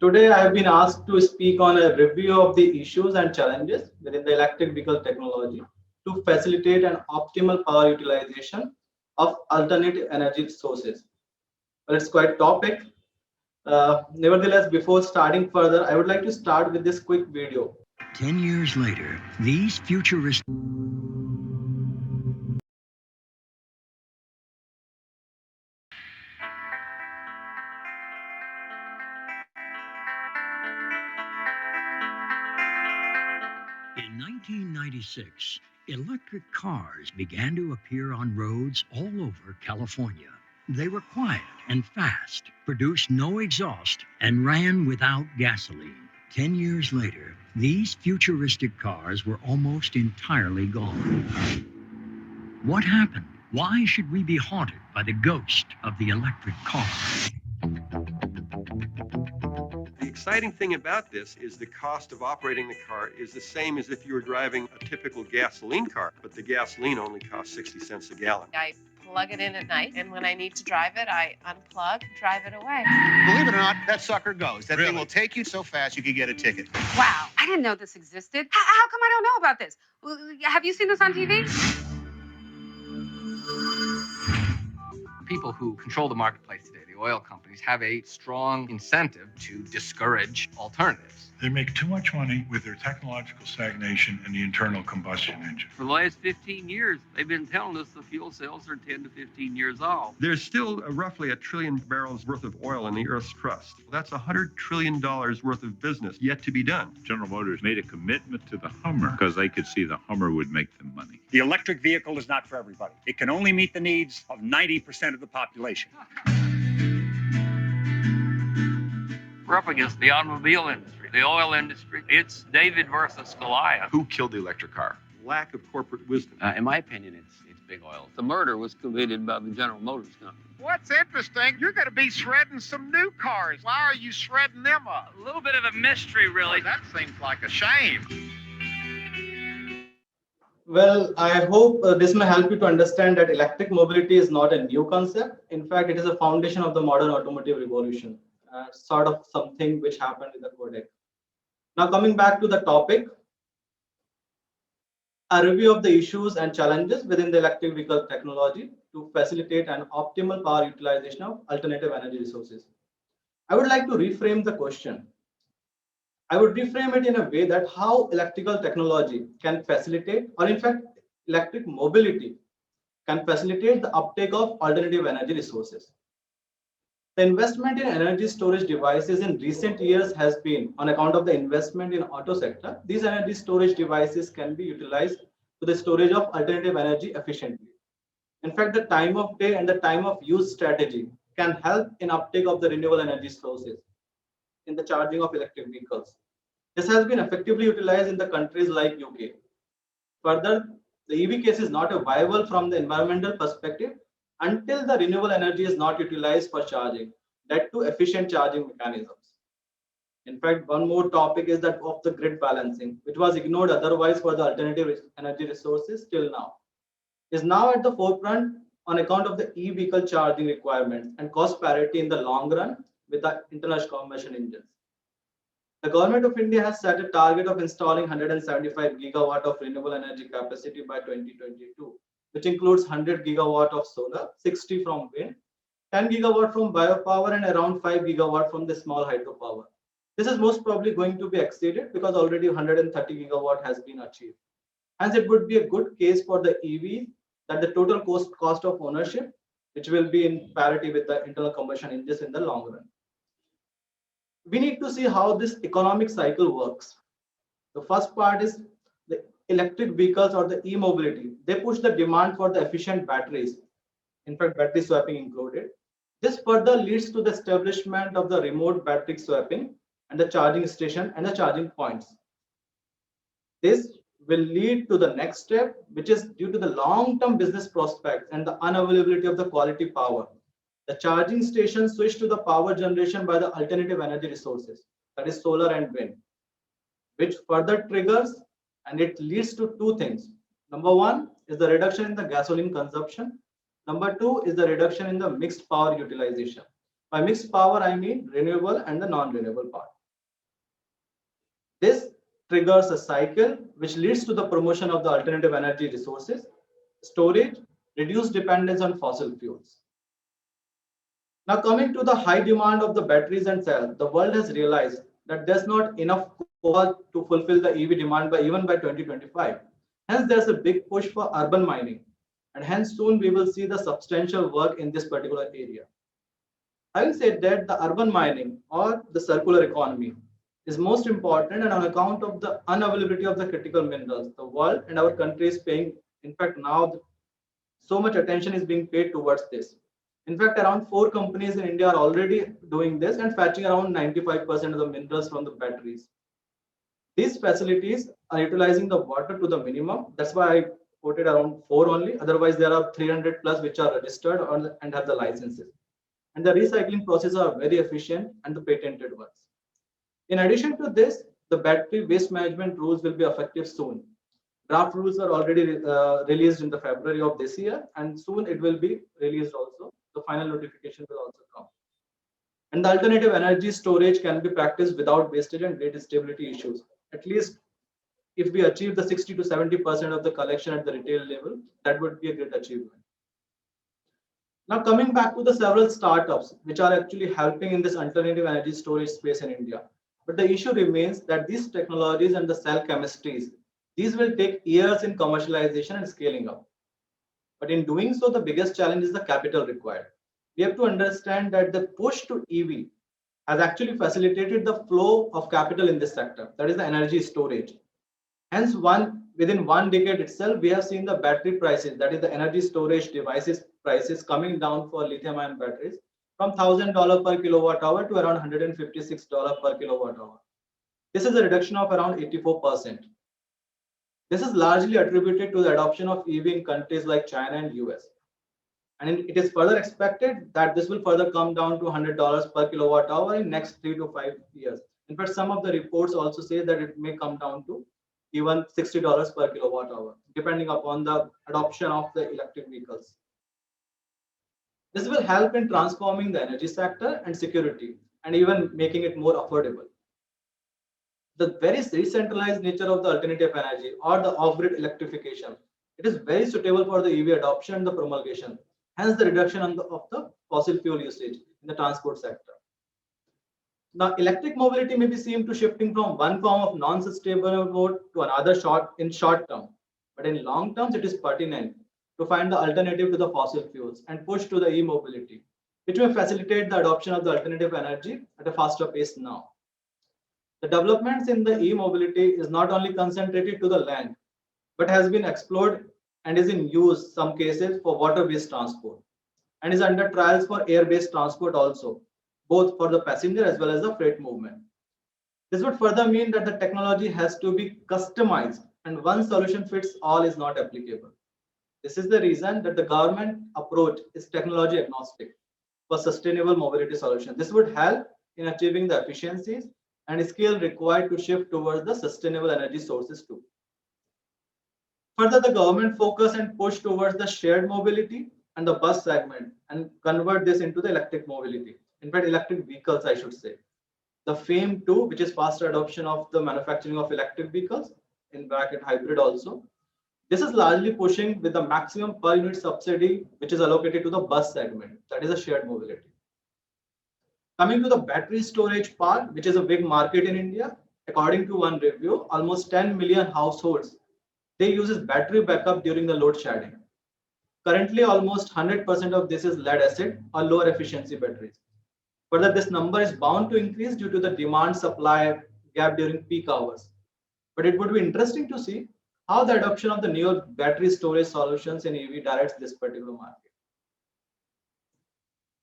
Today, I have been asked to speak on a review of the issues and challenges within the electric vehicle technology to facilitate an optimal power utilization of alternative energy sources. Well, it's quite a topic. Nevertheless, before starting further, I would like to start with this quick video. 10 years later, these futuristic In 1996, electric cars began to appear on roads all over California. They were quiet and fast, produced no exhaust, and ran without gasoline. 10 years later, these futuristic cars were almost entirely gone. What happened? Why should we be haunted by the ghost of the electric car? The exciting thing about this is the cost of operating the car is the same as if you were driving a typical gasoline car, but the gasoline only costs 60 cents a gallon. I plug it in at night, and when I need to drive it, I unplug, drive it away. Believe it or not, that sucker goes. That Really? thing will take you so fast you could get a ticket. Wow, I didn't know this existed. How come I don't know about this? Have you seen this on TV? People who control the marketplace today, the oil companies, have a strong incentive to discourage alternatives. They make too much money with their technological stagnation in the internal combustion engine. For the last 15 years, they've been telling us the fuel cells are 10 to 15 years old. There's still roughly 1 trillion barrels worth of oil in the Earth's crust. That's $100 trillion worth of business yet to be done. General Motors made a commitment to the Hummer because they could see the Hummer would make them money. The electric vehicle is not for everybody. It can only meet the needs of 90% of the population. We're up against the automobile industry, the oil industry. It's David versus Goliath. Who killed the electric car? Lack of corporate wisdom. In my opinion, it's big oil. The murder was committed by the General Motors company. What's interesting, you're going to be shredding some new cars. Why are you shredding them up? A little bit of a mystery, really. That seems like a shame. Well, I hope this may help you to understand that electric mobility is not a new concept. In fact, it is a foundation of the modern automotive revolution, sort of something which happened with the Kodak. Now, coming back to the topic, a review of the issues and challenges within the electric vehicle technology to facilitate an optimal power utilization of alternative energy resources. I would like to reframe the question. I would reframe it in a way that how electrical technology can facilitate, or in fact, electric mobility can facilitate the uptake of alternative energy resources. The investment in energy storage devices in recent years has been on account of the investment in auto sector. These energy storage devices can be utilized to the storage of alternative energy efficiently. In fact, the time of day and the time of use strategy can help in uptake of the renewable energy sources in the charging of electric vehicles. This has been effectively utilized in the countries like UK. Further, the EV case is not viable from the environmental perspective until the renewable energy is not utilized for charging, that to efficient charging mechanisms. In fact, one more topic is that of the grid balancing, which was ignored otherwise for the alternative energy resources till now, is now at the forefront on account of the e-vehicle charging requirements and cost parity in the long run with the internal combustion engines. The government of India has set a target of installing 175 gigawatt of renewable energy capacity by 2022, which includes 100 gigawatt of solar, 60 from wind, 10 gigawatt from biopower, and around 5 gigawatt from the small hydropower. This is most probably going to be exceeded because already 130 gigawatt has been achieved. Hence, it would be a good case for the EV that the total cost of ownership, which will be in parity with the internal combustion engines in the long run. We need to see how this economic cycle works. The first part is the electric vehicles or the e-mobility. They push the demand for the efficient batteries, in fact, battery swapping included. This further leads to the establishment of the remote battery swapping and the charging station and the charging points. This will lead to the next step, which is due to the long-term business prospects and the unavailability of the quality power. The charging stations switch to the power generation by the alternative energy resources, that is solar and wind, which further triggers and it leads to two things. Number one is the reduction in the gasoline consumption. Number two is the reduction in the mixed power utilization. By mixed power, I mean renewable and the non-renewable part. This triggers a cycle which leads to the promotion of the alternative energy resources, storage, reduced dependence on fossil fuels. Now, coming to the high demand of the batteries and cells, the world has realized that there's not enough coal to fulfill the EV demand even by 2025. Hence, there's a big push for urban mining, and hence soon we will see the substantial work in this particular area. Having said that, the urban mining or the circular economy is most important, and on account of the unavailability of the critical minerals, the world and our country is paying, in fact, now so much attention is being paid towards this. In fact, around 4 companies in India are already doing this and fetching around 95% of the minerals from the batteries. These facilities are utilizing the water to the minimum. That's why I quoted around 4 only. Otherwise, there are 300 plus which are registered and have the licenses. And the recycling processes are very efficient and the patented ones. In addition to this, the battery waste management rules will be effective soon. Draft rules are already released in the February of this year, and soon it will be released also. The final notification will also come. And the alternative energy storage can be practiced without wastage and grid stability issues. At least if we achieve the 60 to 70% of the collection at the retail level, that would be a great achievement. Now, coming back to the several startups which are actually helping in this alternative energy storage space in India. But the issue remains that these technologies and the cell chemistries, these will take years in commercialization and scaling up. But in doing so, the biggest challenge is the capital required. We have to understand that the push to EV has actually facilitated the flow of capital in this sector, that is the energy storage. Hence, within 1 decade itself, we have seen the battery prices, that is the energy storage devices prices coming down for lithium-ion batteries from $1,000 per kilowatt hour to around $156 per kilowatt hour. This is a reduction of around 84%. This is largely attributed to the adoption of EV in countries like China and US. And it is further expected that this will further come down to $100 per kilowatt hour in next 3 to 5 years. In fact, some of the reports also say that it may come down to even $60 per kilowatt hour, depending upon the adoption of the electric vehicles. This will help in transforming the energy sector and security, and even making it more affordable. The very decentralized nature of the alternative energy or the off-grid electrification, it is very suitable for the EV adoption and the promulgation, hence the reduction of the fossil fuel usage in the transport sector. Now, electric mobility may be seen to shifting from one form of non-sustainable mode to another in short term, but in long terms, it is pertinent to find the alternative to the fossil fuels and push to the e-mobility, which will facilitate the adoption of the alternative energy at a faster pace now. The developments in the e-mobility is not only concentrated to the land, but has been explored and is in use some cases for water-based transport and is under trials for air-based transport also, both for the passenger as well as the freight movement. This would further mean that the technology has to be customized and one solution fits all is not applicable. This is the reason that the government approach is technology agnostic for sustainable mobility solutions. This would help in achieving the efficiencies and scale required to shift towards the sustainable energy sources too. Further, the government focus and push towards the shared mobility and the bus segment and convert this into the electric mobility. In fact, electric vehicles, I should say. The FAME 2, which is faster adoption of the manufacturing of electric vehicles, in bracket hybrid also. This is largely pushing with the maximum per unit subsidy, which is allocated to the bus segment, that is a shared mobility. Coming to the battery storage part, which is a big market in India, according to one review, almost 10 million households, they use battery backup during the load shedding. Currently, almost 100% of this is lead acid or lower efficiency batteries. Further, this number is bound to increase due to the demand supply gap during peak hours. But it would be interesting to see how the adoption of the newer battery storage solutions in EV directs this particular market.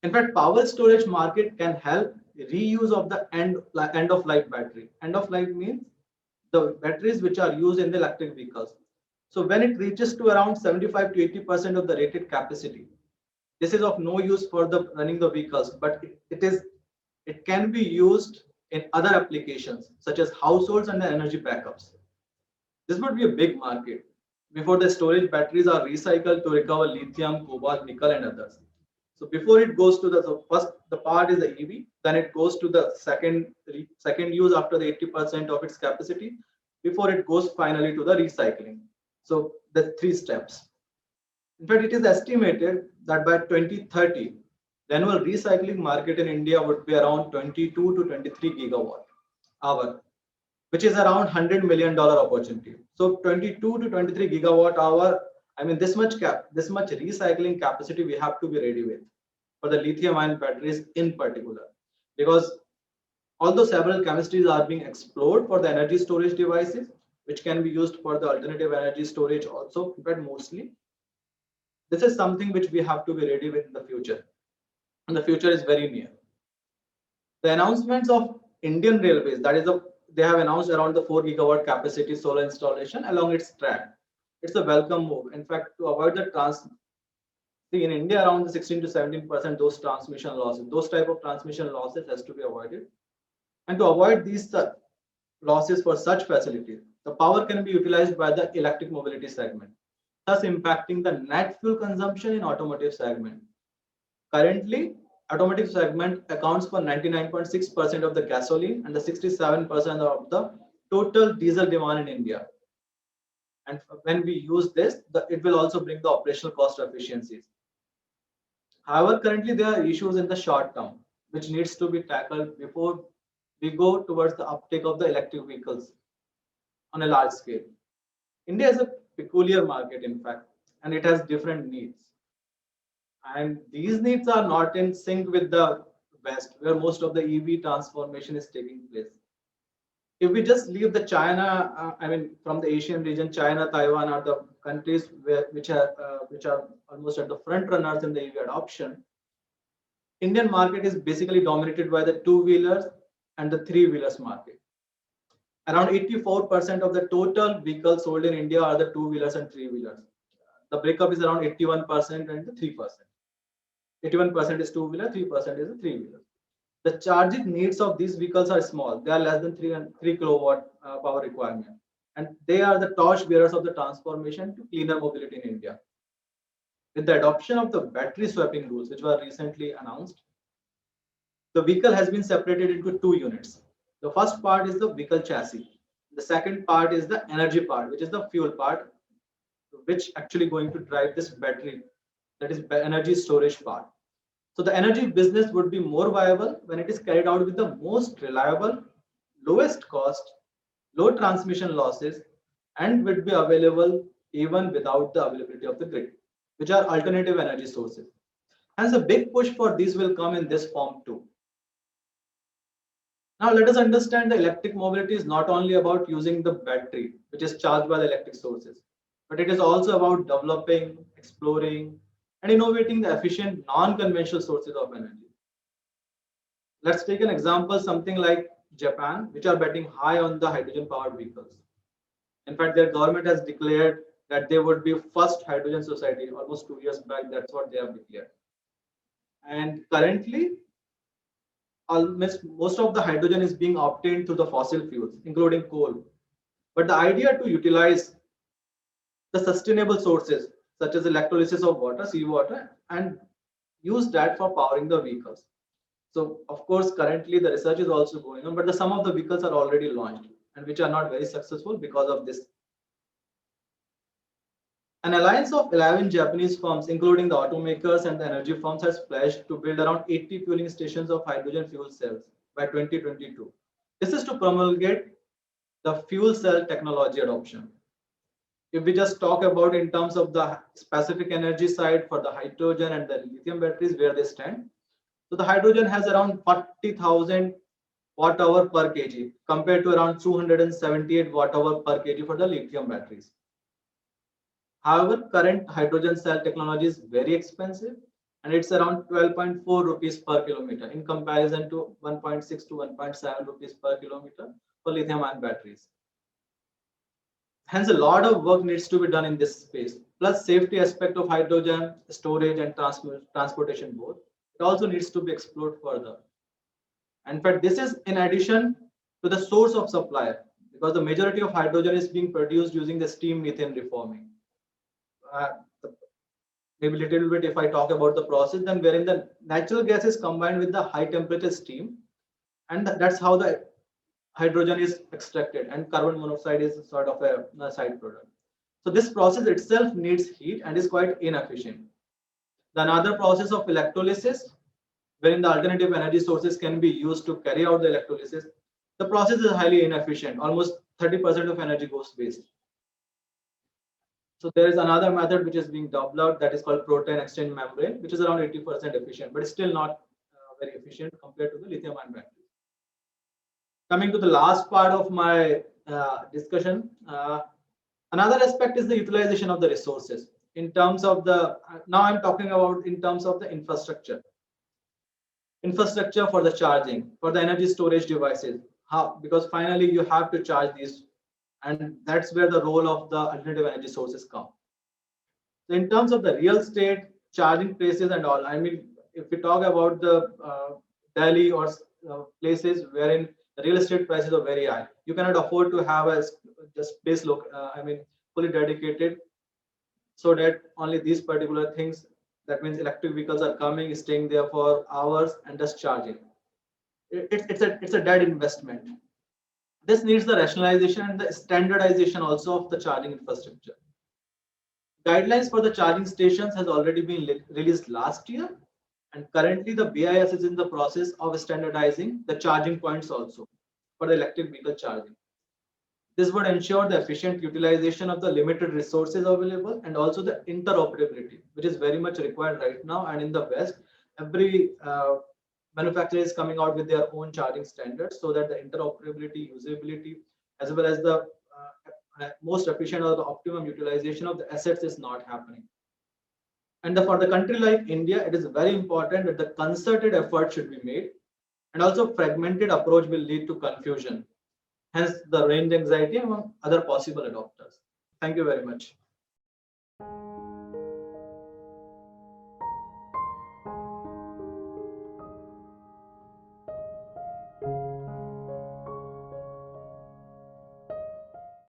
In fact, power storage market can help reuse of the end of life battery. End of life means the batteries which are used in the electric vehicles. So when it reaches to around 75 to 80% of the rated capacity, this is of no use for the running the vehicles, but it can be used in other applications such as households and the energy backups. This would be a big market before the storage batteries are recycled to recover lithium, cobalt, nickel, and others. So before it goes to the, so first the part is the EV, then it goes to the second use after the 80% of its capacity, before it goes finally to the recycling. So the three steps. In fact, it is estimated that by 2030, the annual recycling market in India would be around 22 to 23 gigawatt hour, which is around $100 million opportunity. So 22 to 23 gigawatt hour, I mean, this much recycling capacity we have to be ready with for the lithium ion batteries in particular, because although several chemistries are being explored for the energy storage devices, which can be used for the alternative energy storage also, but mostly, this is something which we have to be ready with in the future. And the future is very near. The announcements of Indian Railways, that is, they have announced around the 4 gigawatt capacity solar installation along its track. It's a welcome move. In fact, to avoid the in India, around the 16 to 17% those transmission losses, those type of transmission losses has to be avoided. And to avoid these losses for such facilities, the power can be utilized by the electric mobility segment, thus impacting the net fuel consumption in automotive segment. Currently, automotive segment accounts for 99.6% of the gasoline and the 67% of the total diesel demand in India. And when we use this, it will also bring the operational cost efficiencies. However, currently there are issues in the short term, which needs to be tackled before we go towards the uptake of the electric vehicles on a large scale. India is a peculiar market, in fact, and it has different needs. And these needs are not in sync with the West, where most of the EV transformation is taking place. If we just leave the China, from the Asian region, China, Taiwan are the countries which are almost at the front runners in the EV adoption. Indian market is basically dominated by the two-wheelers and the three-wheelers market. Around 84% of the total vehicles sold in India are the two-wheelers and three-wheelers. The breakup is around 81% and the 3%. 81% is two-wheeler, 3% is a three-wheeler. The charging needs of these vehicles are small. They are less than 3 kilowatt power requirement. And they are the torch bearers of the transformation to cleaner mobility in India. With the adoption of the battery swapping rules, which were recently announced, the vehicle has been separated into two units. The first part is the vehicle chassis. The second part is the energy part, which is the fuel part, which actually going to drive this battery, that is energy storage part. So the energy business would be more viable when it is carried out with the most reliable, lowest cost, low transmission losses, and would be available even without the availability of the grid, which are alternative energy sources. Hence, a big push for these will come in this form too. Now, let us understand the electric mobility is not only about using the battery, which is charged by the electric sources, but it is also about developing, exploring, and innovating the efficient non-conventional sources of energy. Let's take an example, something like Japan, which are betting high on the hydrogen-powered vehicles. In fact, their government has declared that they would be first hydrogen society almost 2 years back. That's what they have declared. And currently, almost most of the hydrogen is being obtained through the fossil fuels, including coal. But the idea to utilize the sustainable sources, such as electrolysis of water, seawater, and use that for powering the vehicles. So, of course, currently the research is also going on, but some of the vehicles are already launched and which are not very successful because of this. An alliance of 11 Japanese firms, including the automakers and the energy firms, has pledged to build around 80 fueling stations of hydrogen fuel cells by 2022. This is to promulgate the fuel cell technology adoption. If we just talk about in terms of the specific energy side for the hydrogen and the lithium batteries, where they stand. So the hydrogen has around 40,000 watt hour per kg compared to around 278 watt hour per kg for the lithium batteries. However, current hydrogen cell technology is very expensive and it's around 12.4 rupees per kilometer in comparison to 1.6 to 1.7 rupees per kilometer for lithium ion batteries. Hence, a lot of work needs to be done in this space. Plus, safety aspect of hydrogen storage and transportation both. It also needs to be explored further. In fact, this is in addition to the source of supply, because the majority of hydrogen is being produced using the steam methane reforming. maybe little bit if I talk about the process, then wherein the natural gas is combined with the high temperature steam, and that's how the hydrogen is extracted, and carbon monoxide is sort of a side product. So this process itself needs heat and is quite inefficient. The another process of electrolysis, wherein the alternative energy sources can be used to carry out the electrolysis, the process is highly inefficient. Almost 30% of energy goes waste. So there is another method which is being developed that is called protein exchange membrane, which is around 80% efficient, but it's still not very efficient compared to the lithium-ion battery. Coming to the last part of my discussion, another aspect is the utilization of the resources. In terms of the, now I'm talking about in terms of the infrastructure for the charging, for the energy storage devices. How? Because finally you have to charge these, and that's where the role of the alternative energy sources come. So in terms of the real estate, charging places and all, I mean, if we talk about the Delhi or places wherein the real estate prices are very high, you cannot afford to have a just space fully dedicated, so that only these particular things, that means electric vehicles are coming, staying there for hours and just charging. It's a dead investment. This needs the rationalization and the standardization also of the charging infrastructure. Guidelines for the charging stations has already been released last year, and currently the BIS is in the process of standardizing the charging points also for the electric vehicle charging. This would ensure the efficient utilization of the limited resources available, and also the interoperability, which is very much required right now. And in the West, every manufacturer is coming out with their own charging standards, so that the interoperability, usability, as well as the most efficient or the optimum utilization of the assets is not happening. And for the country like India, it is very important that the concerted effort should be made, and also fragmented approach will lead to confusion. Hence the range anxiety among other possible adopters. Thank you very much.